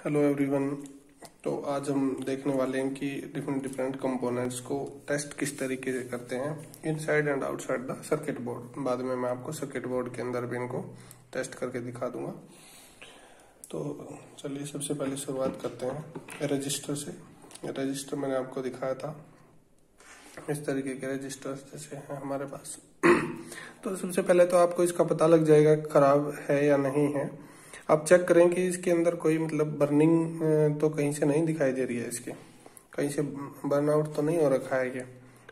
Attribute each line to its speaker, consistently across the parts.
Speaker 1: Hello everyone. तो आज हम देखने वाले हैं कि डिफरेंट कंपोनेंट्स को टेस्ट किस तरीके से करते हैं inside and outside the circuit board. बाद में मैं आपको सर्किट बोर्ड के अंदर भी इनको टेस्ट करके दिखा दूंगा। तो चलिए सबसे पहले शुरुआत करते हैं रजिस्टर से। रजिस्टर मैंने आपको दिखाया था, इस तरीके के रजिस्टर्स जैसे हैं हमारे पास। तो सबसे पहले तो आपको इसका पता लग जाएगा खराब है या नहीं है। आप चेक करें कि इसके अंदर कोई मतलब बर्निंग तो कहीं से नहीं दिखाई दे रही है, इसके कहीं से बर्नआउट तो नहीं हो रखा है ये।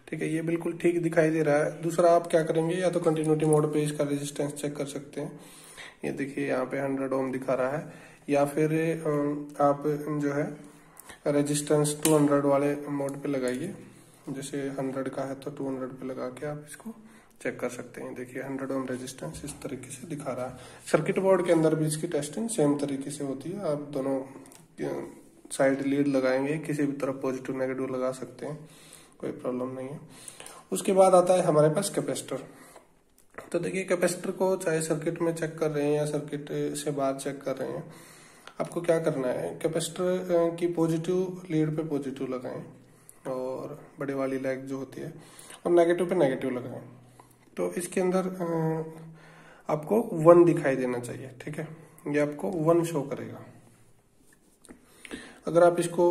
Speaker 1: ठीक है, ये बिल्कुल ठीक दिखाई दे रहा है। दूसरा आप क्या करेंगे, या तो कंटिन्यूटी मोड पे इसका रेजिस्टेंस चेक कर सकते हैं। ये देखिए यहाँ पे 100 ओम दिखा रहा है, या फिर आप जो है रेजिस्टेंस 200 वाले मोड पे लगाइए। जैसे 100 का है तो 200 पे लगा के आप इसको चेक कर सकते हैं। देखिए 100 ओम रेजिस्टेंस इस तरीके से दिखा रहा है। सर्किट बोर्ड के अंदर भी इसकी टेस्टिंग सेम तरीके से होती है। आप दोनों साइड लीड लगाएंगे, किसी भी तरफ पॉजिटिव नेगेटिव लगा सकते हैं, कोई प्रॉब्लम नहीं है। उसके बाद आता है हमारे पास कैपेसिटर। तो देखिए कैपेसिटर को चाहे सर्किट में चेक कर रहे हैं या सर्किट से बाहर चेक कर रहे हैं, आपको क्या करना है, कैपेसिटर की पॉजिटिव लीड पे पॉजिटिव लगाएं और बड़े वाली लेग जो होती है, और नेगेटिव पे नेगेटिव लगाएं। तो इसके अंदर आपको 1 दिखाई देना चाहिए। ठीक है, ये आपको 1 शो करेगा। अगर आप इसको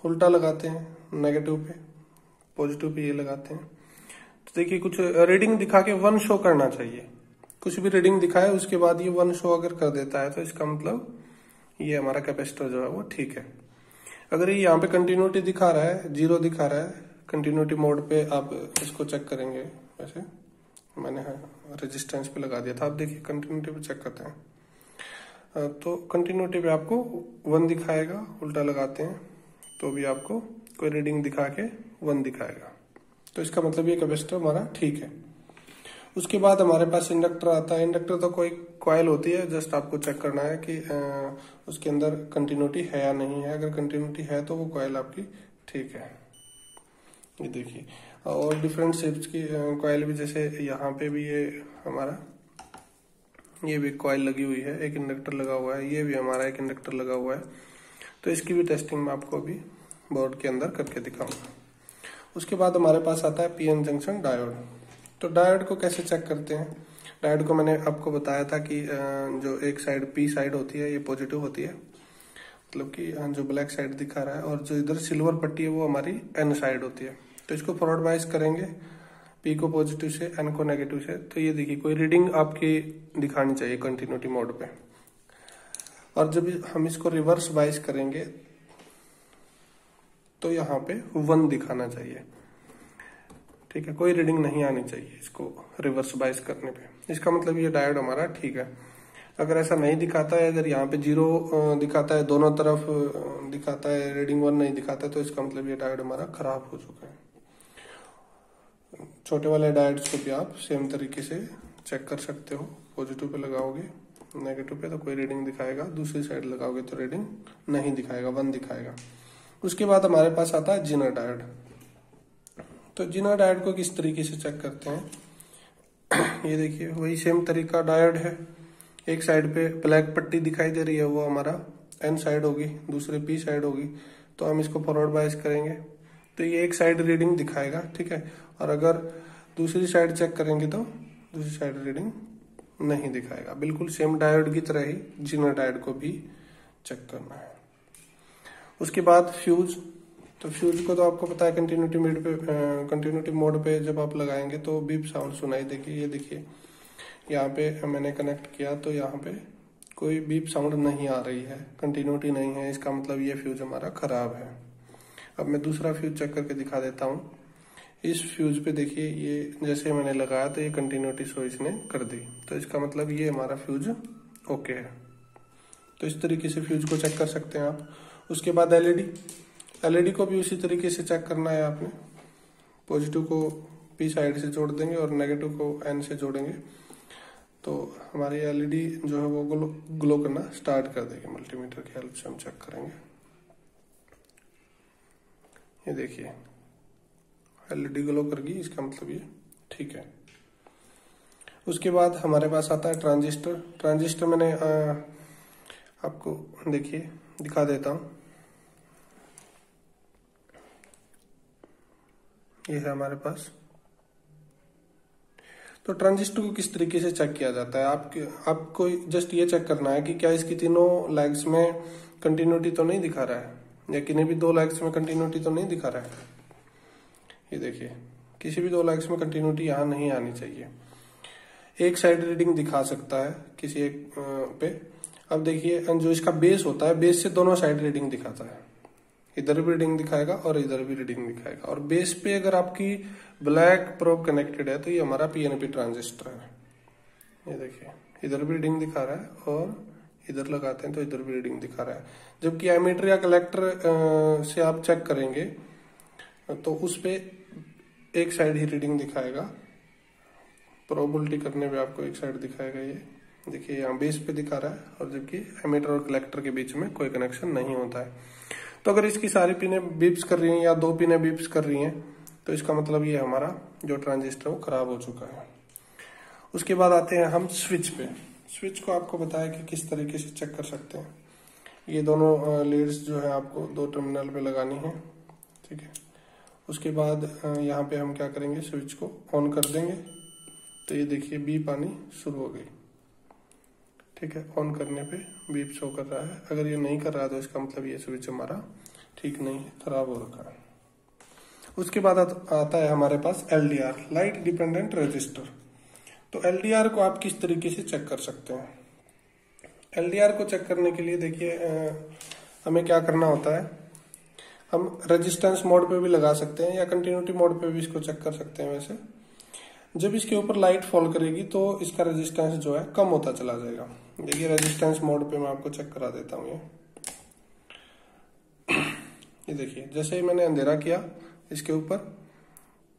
Speaker 1: उल्टा लगाते हैं, नेगेटिव पे पॉजिटिव पे ये लगाते हैं, तो देखिए कुछ रीडिंग दिखा के 1 शो करना चाहिए। कुछ भी रीडिंग दिखाए उसके बाद ये 1 शो अगर कर देता है तो इसका मतलब ये हमारा कैपेसिटर जो है वो ठीक है। अगर ये यहाँ पे कंटिन्यूटी दिखा रहा है, 0 दिखा रहा है, कंटिन्यूटी मोड पे आप इसको चेक करेंगे। वैसे मैंने रेजिस्टेंस पे लगा दिया था, आप देखिए कंटिन्यूटी पे चेक करते हैं। तो कंटिन्यूटी पे आपको 1 दिखाएगा, उल्टा लगाते हैं तो भी आपको कोई रीडिंग दिखा के 1 दिखाएगा। तो इसका मतलब ये कैपेसिटर हमारा ठीक है। उसके बाद हमारे पास इंडक्टर आता है। इंडक्टर तो कोई कॉइल होती है, जस्ट आपको चेक करना है कि उसके अंदर कंटिन्यूटी है या नहीं है। अगर कंटिन्यूटी है तो वो कॉइल आपकी ठीक है। ये देखिए, और डिफरेंट शेप्स की कॉइल भी, जैसे यहाँ पे भी ये हमारा ये भी कॉइल लगी हुई है, एक इंडक्टर लगा हुआ है, ये भी हमारा एक इंडक्टर लगा हुआ है। तो इसकी भी टेस्टिंग मैं आपको अभी बोर्ड के अंदर करके दिखाऊंगा। उसके बाद हमारे पास आता है पीएन जंक्शन डायोड। तो डायोड को कैसे चेक करते हैं? डायोड को मैंने आपको बताया था कि जो एक साइड पी साइड होती है ये पॉजिटिव होती है, मतलब कि जो ब्लैक साइड दिखा रहा है, और जो इधर सिल्वर पट्टी है वो हमारी एन साइड होती है। तो इसको फॉरवर्ड बाइस करेंगे, पी को पॉजिटिव से, एन को नेगेटिव से। तो ये देखिए कोई रीडिंग आपकी दिखानी चाहिए कंटिन्यूटी मोड पे। और जब हम इसको रिवर्स बाइस करेंगे तो यहाँ पे 1 दिखाना चाहिए। ठीक है, कोई रीडिंग नहीं आनी चाहिए इसको रिवर्स बाइस करने पे। इसका मतलब ये डायोड हमारा ठीक है। अगर ऐसा नहीं दिखाता है, अगर यहाँ पे 0 दिखाता है, दोनों तरफ दिखाता है, रीडिंग 1 नहीं दिखाता है, तो इसका मतलब ये डायोड हमारा खराब हो चुका है। छोटे वाले डायोड्स को भी आप सेम तरीके से चेक कर सकते हो। पॉजिटिव पे लगाओगे, नेगेटिव पे तो कोई रीडिंग दिखाएगा, दूसरी साइड लगाओगे तो रीडिंग नहीं दिखाएगा, 1 दिखाएगा। उसके बाद हमारे पास आता है जिनर डायोड। तो जिनर डायोड को किस तरीके से चेक करते हैं ये देखिए वही सेम तरीका डायोड है। एक साइड पे ब्लैक पट्टी दिखाई दे रही है, वो हमारा एन साइड होगी, दूसरे पी साइड होगी। तो हम इसको फॉरवर्ड बाइस करेंगे तो ये एक साइड रीडिंग दिखाएगा। ठीक है, और अगर दूसरी साइड चेक करेंगे तो दूसरी साइड रीडिंग नहीं दिखाएगा। बिल्कुल सेम डायोड की तरह ही जिनर डायोड को भी चेक करना है। उसके बाद फ्यूज। तो फ्यूज को तो आपको पता है कंटिन्यूटी मोड पे जब आप लगाएंगे तो बीप साउंड सुनाई देगी। ये देखिए यहाँ पे मैंने कनेक्ट किया तो यहाँ पे कोई बीप साउंड नहीं आ रही है, कंटिन्यूटी नहीं है। इसका मतलब ये फ्यूज हमारा खराब है। अब मैं दूसरा फ्यूज चेक करके दिखा देता हूँ। इस फ्यूज पे देखिए, ये जैसे मैंने लगाया तो ये कंटिन्यूटी शो इसने कर दी, तो इसका मतलब ये हमारा फ्यूज ओके है। तो इस तरीके से फ्यूज को चेक कर सकते हैं आप। उसके बाद एलईडी को भी उसी तरीके से चेक करना है आपने। पॉजिटिव को पी साइड से जोड़ देंगे और नेगेटिव को एन से जोड़ेंगे तो हमारी एलईडी जो है वो ग्लो करना स्टार्ट कर देगी। मल्टीमीटर की हेल्प से हम चेक करेंगे। ये देखिए एलईडी ग्लो कर गई, इसका मतलब ये ठीक है। उसके बाद हमारे पास आता है ट्रांजिस्टर। ट्रांजिस्टर मैंने आपको देखिए दिखा देता हूं। ये है हमारे पास। तो ट्रांजिस्टर को किस तरीके से चेक किया जाता है, आपको जस्ट ये चेक करना है कि क्या इसकी तीनों लेग्स में कंटिन्यूटी तो नहीं दिखा रहा है, या किन्हीं भी 2 लेग्स में कंटिन्यूटी तो नहीं दिखा रहा है। ये देखिए किसी भी 2 लेग्स में कंटिन्यूटी यहाँ नहीं आनी चाहिए। एक साइड रीडिंग दिखा सकता है किसी एक पे। अब देखिए जो इसका बेस होता है, बेस से दोनों साइड रीडिंग दिखाता है, इधर भी रीडिंग दिखाएगा और इधर भी रीडिंग दिखाएगा। और बेस पे अगर आपकी ब्लैक प्रोब कनेक्टेड है तो ये हमारा पीएनपी ट्रांजिस्टर है। ये देखिए इधर भी रीडिंग दिखा रहा है और इधर लगाते हैं तो इधर भी रीडिंग दिखा रहा है। जबकि एमीटर या कलेक्टर से आप चेक करेंगे तो उस पे एक साइड ही रीडिंग दिखाएगा, प्रोबेबिलिटी करने पे आपको एक साइड दिखाएगा। ये देखिए यहाँ बेस पे दिखा रहा है, और जबकि एमीटर और कलेक्टर के बीच में कोई कनेक्शन नहीं होता है। तो अगर इसकी सारी पिनें बीप्स कर रही हैं या 2 पिनें बीप्स कर रही हैं तो इसका मतलब ये हमारा जो ट्रांजिस्टर वो खराब हो चुका है। उसके बाद आते हैं हम स्विच पे। स्विच को आपको बताया कि किस तरीके से चेक कर सकते हैं। ये दोनों लीड्स जो है आपको 2 टर्मिनल पे लगानी है, ठीक है। उसके बाद यहाँ पे हम क्या करेंगे, स्विच को ऑन कर देंगे तो ये देखिए बीप आनी शुरू हो गई, ठीक है। ऑन करने पे बीप शो कर रहा है। अगर ये नहीं कर रहा है तो इसका मतलब ये स्विच हमारा ठीक नहीं है, खराब हो रखा है। उसके बाद आता है हमारे पास LDR, लाइट डिपेंडेंट रेजिस्टर। तो LDR को आप किस तरीके से चेक कर सकते हैं। LDR को चेक करने के लिए देखिए हमें क्या करना होता है, हम रेजिस्टेंस मोड पे भी लगा सकते हैं या कंटिन्यूटी मोड पे भी इसको चेक कर सकते हैं। वैसे जब इसके ऊपर लाइट फॉल करेगी तो इसका रेजिस्टेंस जो है कम होता चला जाएगा। देखिए रेजिस्टेंस मोड पे मैं आपको चेक करा देता हूँ। ये देखिए जैसे ही मैंने अंधेरा किया इसके ऊपर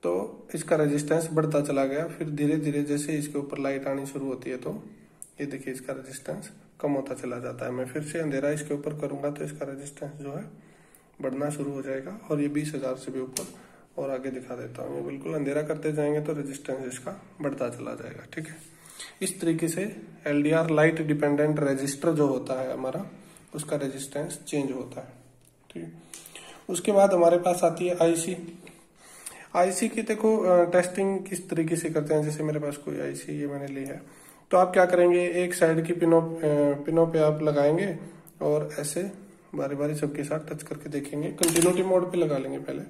Speaker 1: तो इसका रेजिस्टेंस बढ़ता चला गया, फिर धीरे धीरे जैसे इसके ऊपर लाइट आनी शुरू होती है तो ये देखिए इसका रेजिस्टेंस कम होता चला जाता है। मैं फिर से अंधेरा इसके ऊपर करूंगा तो इसका रेजिस्टेंस जो है बढ़ना शुरू हो जाएगा, और ये 20,000 से भी ऊपर और आगे दिखा देता हूँ। ये बिल्कुल अंधेरा करते जाएंगे तो रेजिस्टेंस इसका बढ़ता चला जाएगा, ठीक है। इस तरीके से LDR लाइट डिपेंडेंट रेजिस्टर जो होता है हमारा, उसका रेजिस्टेंस चेंज होता है, ठीक है। उसके बाद हमारे पास आती है आईसी की देखो टेस्टिंग किस तरीके से करते हैं। जैसे मेरे पास कोई आईसी ये मैंने ली है, तो आप क्या करेंगे, एक साइड की पिनों पे आप लगाएंगे और ऐसे बारी बारी सबके साथ टच करके देखेंगे। कंटिन्यूटी मोड पे लगा लेंगे पहले।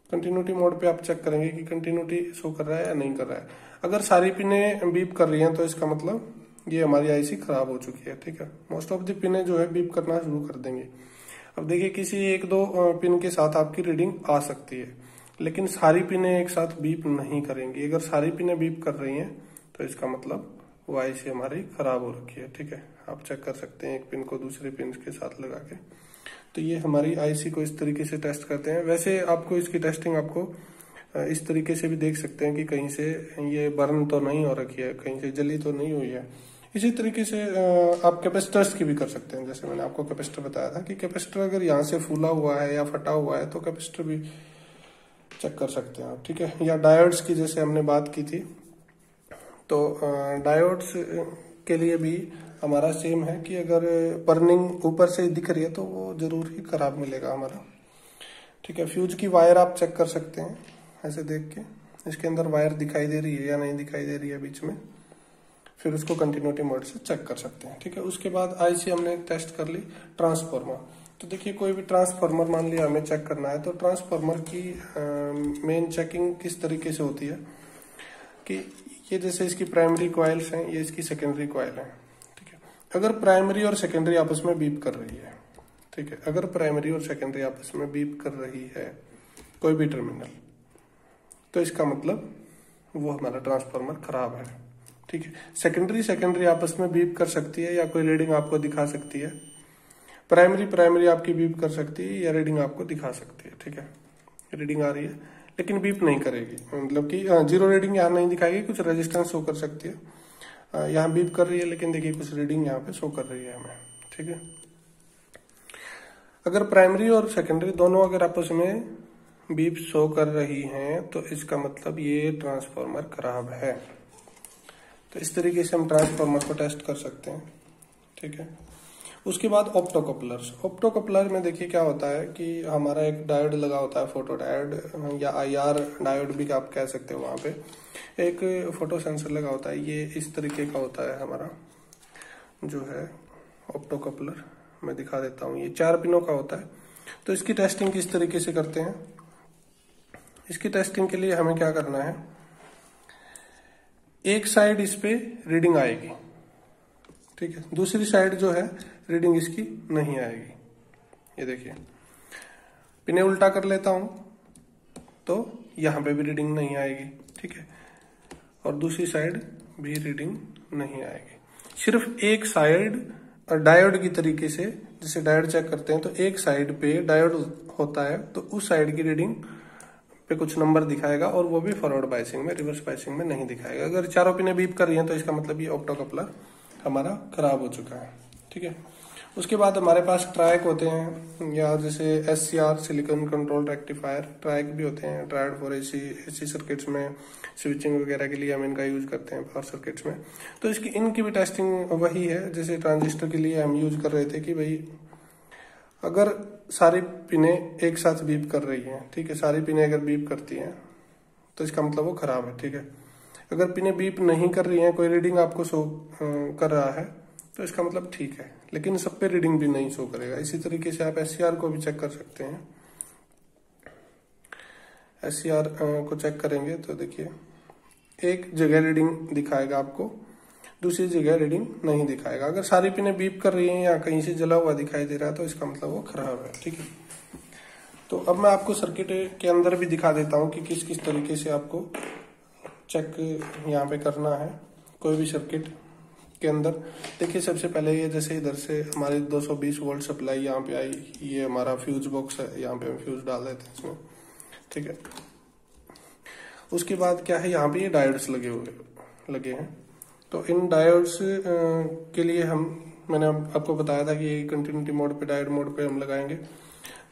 Speaker 1: कंटिन्यूटी मोड पे आप चेक करेंगे कि कंटिन्यूटी शो कर रहा है या नहीं कर रहा है। अगर सारी पिनें बीप कर रही हैं तो इसका मतलब ये हमारी आईसी खराब हो चुकी है, ठीक है। मोस्ट ऑफ द पिनें जो है बीप करना शुरू कर देंगे। अब देखिए किसी 1-2 पिन के साथ आपकी रीडिंग आ सकती है, लेकिन सारी पिनें एक साथ बीप नहीं करेंगी। अगर सारी पिनें बीप कर रही हैं तो इसका मतलब वो आईसी हमारी खराब हो रखी है, ठीक है। आप चेक कर सकते हैं एक पिन को दूसरे पिन के साथ लगा के। तो ये हमारी आईसी को इस तरीके से टेस्ट करते हैं। वैसे आपको इसकी टेस्टिंग आपको इस तरीके से भी देख सकते हैं कि कहीं से ये बर्न तो नहीं हो रखी है, कहीं से जली तो नहीं हुई है। इसी तरीके से आप कैपेसिटर्स की भी कर सकते हैं। जैसे मैंने आपको कैपेसिटर बताया था कि कैपेसिटर अगर यहाँ से फूला हुआ है या फटा हुआ है तो कैपेसिटर भी चेक कर सकते हैं आप, ठीक है। या डायोड्स की जैसे हमने बात की थी, तो डायोड्स के लिए भी हमारा सेम है कि अगर बर्निंग ऊपर से दिख रही है तो वो जरूर ही खराब मिलेगा हमारा, ठीक है। फ्यूज की वायर आप चेक कर सकते हैं ऐसे देख के, इसके अंदर वायर दिखाई दे रही है या नहीं दिखाई दे रही है बीच में, फिर उसको कंटिन्यूटी मोड से चेक कर सकते हैं, ठीक है। उसके बाद आईसी हमने टेस्ट कर ली। ट्रांसफार्मर, तो देखिए कोई भी ट्रांसफार्मर मान लिया हमें चेक करना है, तो ट्रांसफार्मर की मेन चेकिंग किस तरीके से होती है कि ये जैसे इसकी प्राइमरी कॉइल्स हैं, ये इसकी सेकेंडरी कॉइल है, ठीक है। अगर प्राइमरी और सेकेंडरी आपस में बीप कर रही है, ठीक है, अगर प्राइमरी और सेकेंडरी आपस में बीप कर रही है कोई भी टर्मिनल, तो इसका मतलब वो हमारा ट्रांसफार्मर खराब है, ठीक है। सेकेंडरी आपस में बीप कर सकती है या कोई रीडिंग आपको दिखा सकती है, प्राइमरी आपकी बीप कर सकती है या रीडिंग आपको दिखा सकती है, ठीक है। रीडिंग आ रही है लेकिन बीप नहीं करेगी, मतलब कि जीरो रीडिंग यहाँ नहीं दिखाएगी, कुछ रेजिस्टेंस शो कर सकती है। यहाँ बीप कर रही है लेकिन देखिए कुछ रीडिंग यहाँ पे शो कर रही है हमें, ठीक है। अगर प्राइमरी और सेकेंडरी दोनों अगर आपस में बीप शो कर रही हैं तो इसका मतलब ये ट्रांसफार्मर खराब है। तो इस तरीके से हम ट्रांसफार्मर को टेस्ट कर सकते हैं, ठीक है। उसके बाद ऑप्टोकपलर्स। ऑप्टोकपलर में देखिए क्या होता है कि हमारा एक डायोड लगा होता है, फोटो डायोड या IR डायोड भी आप कह सकते हो। वहां पे एक फोटो सेंसर लगा होता है, ये इस तरीके का होता है हमारा जो है ऑप्टोकपलर। मैं दिखा देता हूँ, ये 4 पिनों का होता है। तो इसकी टेस्टिंग किस तरीके से करते हैं, इसकी टेस्टिंग के लिए हमें क्या करना है, एक साइड इस पे रीडिंग आएगी, ठीक है, दूसरी साइड जो है रीडिंग इसकी नहीं आएगी। ये देखिए पिने उल्टा कर लेता हूं तो यहां पे भी रीडिंग नहीं आएगी, ठीक है, और दूसरी साइड भी रीडिंग नहीं आएगी। सिर्फ एक साइड डायोड की तरीके से, जैसे डायोड चेक करते हैं तो एक साइड पे डायोड होता है, तो उस साइड की रीडिंग पे कुछ नंबर दिखाएगा, और वो भी फॉरवर्ड बायसिंग में, रिवर्स बायसिंग में नहीं दिखाएगा। अगर चारों पिने बीप कर रही हैं तो इसका मतलब ये ऑप्टोकपलर हमारा खराब हो चुका है, ठीक है। उसके बाद हमारे पास ट्रायक होते हैं, या जैसे SCR सिलिकॉन कंट्रोल रेक्टिफायर ट्रायक भी होते हैं, ट्रायड फॉर AC सर्किट्स में स्विचिंग वगैरह के लिए हम इनका यूज करते हैं, पावर सर्किट्स में। तो इनकी भी टेस्टिंग वही है जैसे ट्रांजिस्टर के लिए हम यूज कर रहे थे कि भाई अगर सारी पिने एक साथ बीप कर रही हैं, ठीक है, सारी पिने अगर बीप करती हैं तो इसका मतलब वो खराब है, ठीक है। अगर पिने बीप नहीं कर रही हैं, कोई रीडिंग आपको शो कर रहा है तो इसका मतलब ठीक है, लेकिन सब पे रीडिंग भी नहीं शो करेगा। इसी तरीके से आप SCR को भी चेक कर सकते हैं। SCR को चेक करेंगे तो देखिए एक जगह रीडिंग दिखाएगा आपको, दूसरी जगह रीडिंग नहीं दिखाएगा। अगर सारी पिने बीप कर रही हैं या कहीं से जला हुआ दिखाई दे रहा है तो इसका मतलब वो खराब है, ठीक है। तो अब मैं आपको सर्किट के अंदर भी दिखा देता हूँ कि किस किस तरीके से आपको चेक यहाँ पे करना है कोई भी सर्किट के अंदर। देखिए सबसे पहले ये जैसे इधर से हमारी 220 वोल्ट सप्लाई यहाँ पे आई, ये हमारा फ्यूज बॉक्स है, यहाँ पे हम फ्यूज डाल देते हैं इसमें, ठीक है। उसके बाद क्या है, यहाँ पे ये डायोड्स लगे हैं। तो इन डायोड्स के लिए मैंने आपको बताया था कि ये कंटिन्यूटी मोड पे, डायोड मोड पे हम लगाएंगे।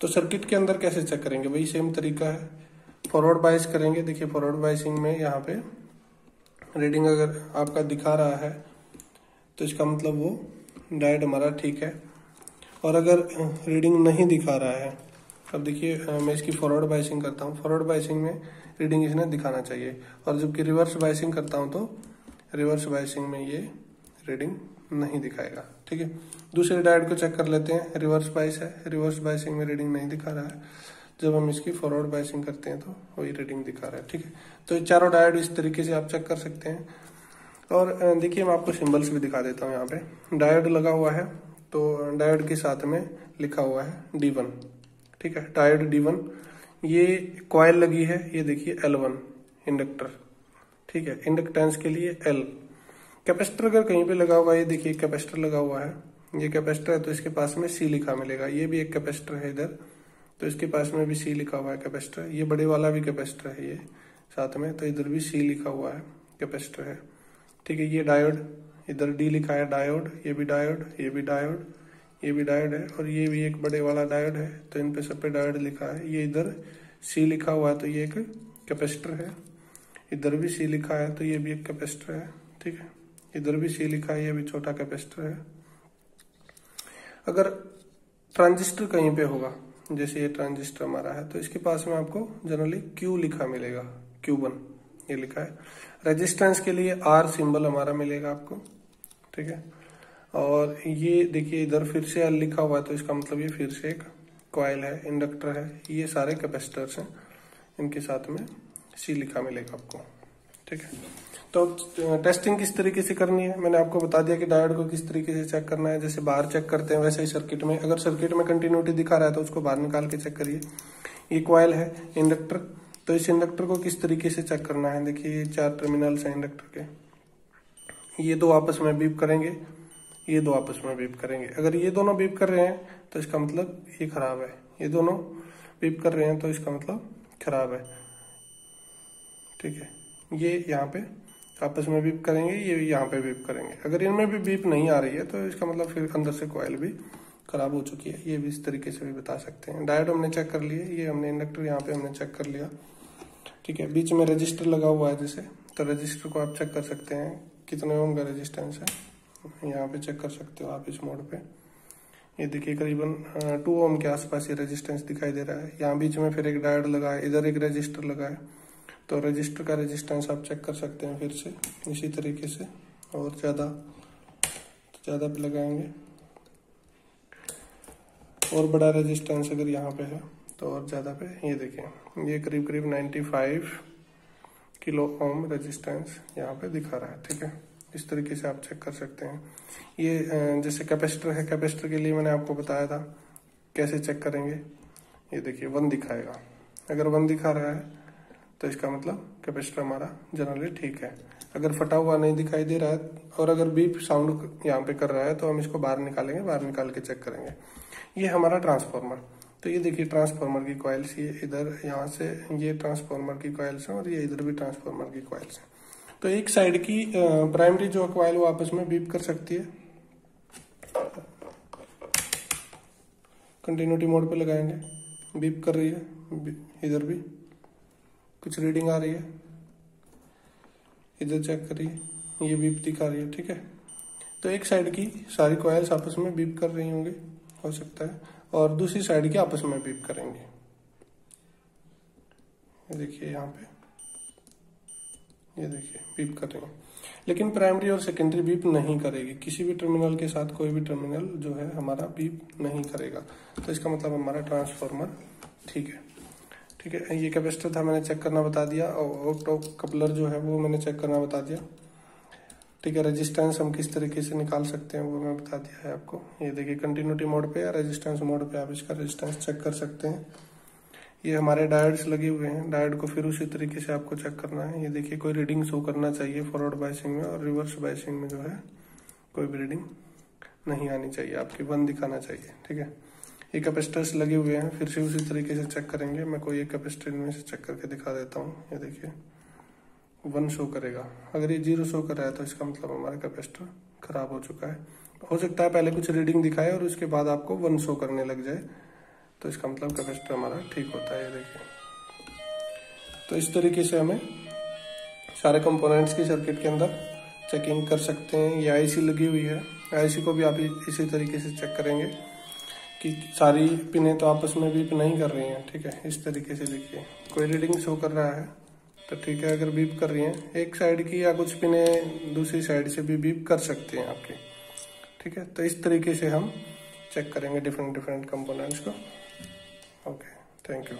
Speaker 1: तो सर्किट के अंदर कैसे चेक करेंगे, वही सेम तरीका है, फॉरवर्ड बायस करेंगे। देखिए फॉरवर्ड बायसिंग में यहाँ पे रीडिंग अगर आपका दिखा रहा है तो इसका मतलब वो डायोड हमारा ठीक है, और अगर रीडिंग नहीं दिखा रहा है, अब देखिए मैं इसकी फॉरवर्ड बायसिंग करता हूँ, फॉरवर्ड बायसिंग में रीडिंग इसने दिखाना चाहिए, और जबकि रिवर्स बायसिंग करता हूँ तो रिवर्स बायसिंग में ये रीडिंग नहीं दिखाएगा, ठीक है। दूसरे डायोड को चेक कर लेते हैं, रिवर्स बायस है, रिवर्स बायसिंग में रीडिंग नहीं दिखा रहा है, जब हम इसकी फॉरवर्ड बायसिंग करते हैं तो वही रीडिंग दिखा रहा है, ठीक है। तो ये चारों डायोड इस तरीके से आप चेक कर सकते हैं। और देखिए मैं आपको सिंबल्स भी दिखा देता हूँ। यहाँ पे डायोड लगा हुआ है, तो डायोड के साथ में लिखा हुआ है D1, ठीक है, डायोड D1। ये कॉइल लगी है, ये देखिए L1 इंडक्टर, ठीक है, इंडक्टेंस के लिए L। कैपेसिटर अगर कहीं पे लगा हुआ है, ये देखिए कैपेसिटर लगा हुआ है, ये कैपेसिटर है तो इसके पास में C लिखा मिलेगा। ये भी एक कैपेसिटर है इधर, तो इसके पास में भी C लिखा हुआ है कैपेसिटर। ये बड़े वाला भी कैपेसिटर है ये साथ में, तो इधर भी C लिखा हुआ है कैपेसिटर है, ठीक है। ये डायोड, इधर D लिखा है डायोड, ये भी डायोड, ये भी डायोड, ये भी डायोड है, और ये भी एक बड़े वाला डायोड है, तो इन पे सब पे डायोड लिखा है। ये इधर C लिखा हुआ है तो ये एक कैपेसिटर है, इधर भी C लिखा है तो ये भी एक कैपेसिटर है, ठीक है। इधर भी C लिखा है, ये भी छोटा कैपेसिटर है। अगर ट्रांजिस्टर कहीं पे होगा, जैसे ये ट्रांजिस्टर हमारा है, तो इसके पास में आपको जनरली Q लिखा मिलेगा, Q1 ये लिखा है। रेजिस्टेंस के लिए R सिंबल हमारा मिलेगा आपको, ठीक है। और ये देखिए इधर फिर से L लिखा हुआ है, तो इसका मतलब ये फिर से एक कॉइल है, इंडक्टर है। ये सारे कैपेसिटर्स हैं, इनके साथ में C लिखा मिलेगा आपको, ठीक है। तो टेस्टिंग किस तरीके से करनी है, मैंने आपको बता दिया कि डायोड को किस तरीके से चेक करना है। जैसे बाहर चेक करते हैं वैसे ही सर्किट में, अगर सर्किट में कंटिन्यूटी दिखा रहा है तो उसको बाहर निकाल के चेक करिए। ये कॉइल है इंडक्टर, तो इस इंडक्टर को किस तरीके से चेक करना है, देखिए ये 4 टर्मिनल्स हैं इंडक्टर के, ये दो आपस में बीप करेंगे, ये दो आपस में बीप करेंगे। अगर ये दोनों बीप कर रहे हैं तो इसका मतलब ये खराब है, ये दोनों बीप कर रहे हैं तो इसका मतलब खराब है, ठीक है। ये यहाँ पे आपस में बीप करेंगे, ये यहाँ पे बीप करेंगे। अगर इनमें भी बीप नहीं आ रही है तो इसका मतलब फिर अंदर से कॉइल भी खराब हो चुकी है। ये भी इस तरीके से भी बता सकते हैं। डायोड हमने चेक कर लिए, ये हमने इंडक्टर यहाँ पे हमने चेक कर लिया, ठीक है। बीच में रजिस्टर लगा हुआ है जैसे, तो रजिस्टर को आप चेक कर सकते हैं कितने ओम का रेजिस्टेंस है, यहाँ पे चेक कर सकते हो आप इस मोड पे, ये देखिए करीबन 2 ओम के आसपास ये रेजिस्टेंस दिखाई दे रहा है। यहाँ बीच में फिर एक डायोड लगा है, इधर एक रजिस्टर लगा है, तो रजिस्टर का रेजिस्टेंस आप चेक कर सकते हैं फिर से इसी तरीके से, और ज़्यादा पे लगाएंगे और बड़ा रेजिस्टेंस अगर यहाँ पे है तो और ज़्यादा पे। ये देखें ये करीब 95 किलो ओम रेजिस्टेंस यहाँ पे दिखा रहा है, ठीक है। इस तरीके से आप चेक कर सकते हैं। ये जैसे कैपेसिटर है, कैपेसिटर के लिए मैंने आपको बताया था कैसे चेक करेंगे। ये देखिए 1 दिखाएगा, अगर 1 दिखा रहा है तो इसका मतलब कैपेसिटर हमारा जनरली ठीक है। अगर फटा हुआ नहीं दिखाई दे रहा है और अगर बीप साउंड यहाँ पे कर रहा है तो हम इसको बाहर निकालेंगे, बाहर निकाल के चेक करेंगे। ये हमारा ट्रांसफार्मर, तो ये देखिए ट्रांसफार्मर की कॉइल्स, ये इधर यहाँ से ये ट्रांसफार्मर की कॉइल्स हैं और ये इधर भी ट्रांसफार्मर की कॉइल्स हैं। तो एक साइड की प्राइमरी जो कॉइल वो आपस में बीप कर सकती है। कंटिन्यूटी मोड पे लगाएंगे, बीप कर रही है, इधर भी कुछ रीडिंग आ रही है, इधर चेक करिए ये बीप दिखा रही है, ठीक है। तो एक साइड की सारी कॉइल्स आपस में बीप कर रही होंगी, हो सकता है, और दूसरी साइड की आपस में बीप करेंगे। ये देखिए यहाँ पे, ये देखिए बीप कर रही है, लेकिन प्राइमरी और सेकेंडरी बीप नहीं करेगी। किसी भी टर्मिनल के साथ कोई भी टर्मिनल जो है हमारा बीप नहीं करेगा, तो इसका मतलब हमारा ट्रांसफार्मर ठीक है, ठीक है। ये कैपेसिटर था, मैंने चेक करना बता दिया, और ऑप्टो कपलर जो है वो मैंने चेक करना बता दिया, ठीक है। रेजिस्टेंस हम किस तरीके से निकाल सकते हैं वो मैं बता दिया है आपको। ये देखिए कंटिन्यूटी मोड पे या रेजिस्टेंस मोड पे आप इसका रेजिस्टेंस चेक कर सकते हैं। ये हमारे डायोड्स लगे हुए हैं, डायोड को फिर उसी तरीके से आपको चेक करना है। ये देखिए कोई रीडिंग शो करना चाहिए फॉरवर्ड बायसिंग में, और रिवर्स बायसिंग में जो है कोई भी रीडिंग नहीं आनी चाहिए, आपकी 1 दिखाना चाहिए, ठीक है। ये कैपेसिटर्स लगे हुए हैं, फिर से उसी तरीके से चेक करेंगे। मैं कोई एक कैपेसिटर इनमें से चेक करके दिखा देता हूँ। ये देखिए 1 शो करेगा, अगर ये 0 शो कर रहा है तो इसका मतलब हमारा कैपेसिटर खराब हो चुका है। हो सकता है पहले कुछ रीडिंग दिखाए और उसके बाद आपको 1 शो करने लग जाए, तो इसका मतलब कैपेसिटर हमारा ठीक होता है। ये देखिए, तो इस तरीके से हमें सारे कंपोनेंट्स की सर्किट के अंदर चेकिंग कर सकते हैं। ये आईसी लगी हुई है, आईसी को भी आप इसी तरीके से चेक करेंगे कि सारी पिनें तो आपस में बीप नहीं कर रही हैं, ठीक है। इस तरीके से देखिए कोई रीडिंग शो कर रहा है तो ठीक है, अगर बीप कर रही हैं एक साइड की या कुछ पिनें दूसरी साइड से भी बीप कर सकते हैं आपके, ठीक है। तो इस तरीके से हम चेक करेंगे डिफरेंट कंपोनेंट्स को। Okay, thank you.